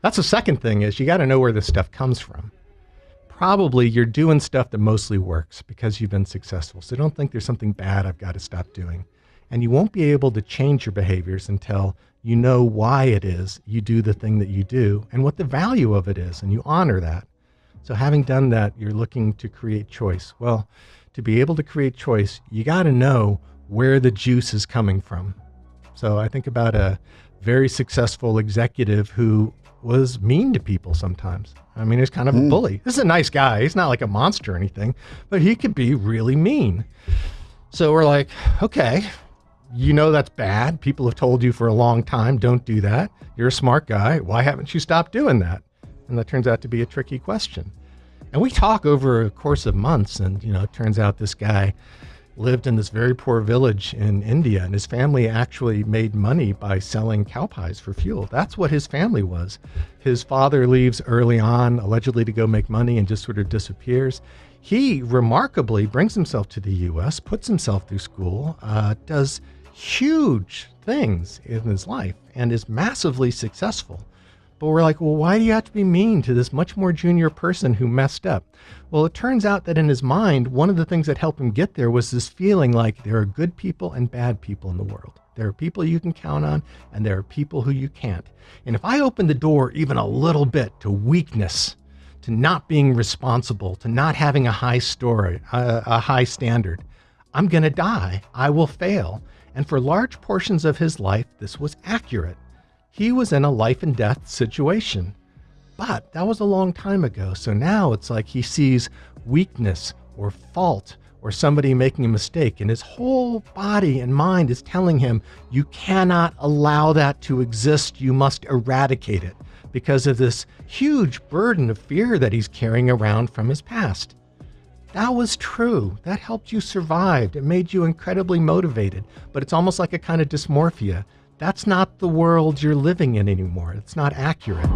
That's the second thing is you got to know where this stuff comes from. Probably you're doing stuff that mostly works because you've been successful. So don't think there's something bad I've got to stop doing. And you won't be able to change your behaviors until you know why it is you do the thing that you do and what the value of it is, and you honor that. So having done that, you're looking to create choice. Well, to be able to create choice, you got to know where the juice is coming from. So I think about a very successful executive who was mean to people sometimes. I mean, he's kind of a bully. This is a nice guy. He's not like a monster or anything, but he could be really mean. So we're like, okay, you know that's bad. People have told you for a long time, don't do that. You're a smart guy. Why haven't you stopped doing that? And that turns out to be a tricky question. And we talk over a course of months, and it turns out this guy lived in this very poor village in India, and his family actually made money by selling cow pies for fuel. That's what his family was. His father leaves early on, allegedly to go make money, and just sort of disappears. He remarkably brings himself to the U.S., puts himself through school, does huge things in his life, and is massively successful. But we're like, well, why do you have to be mean to this much more junior person who messed up? Well, it turns out that in his mind, one of the things that helped him get there was this feeling like there are good people and bad people in the world. There are people you can count on, and there are people who you can't. And if I open the door even a little bit to weakness, to not being responsible, to not having a high standard, I'm going to die. I will fail. And for large portions of his life, this was accurate. He was in a life and death situation, but that was a long time ago. So now it's like he sees weakness or fault or somebody making a mistake, and his whole body and mind is telling him, you cannot allow that to exist. You must eradicate it because of this huge burden of fear that he's carrying around from his past. That was true. That helped you survive. It made you incredibly motivated, but it's almost like a kind of dysmorphia. That's not the world you're living in anymore. It's not accurate.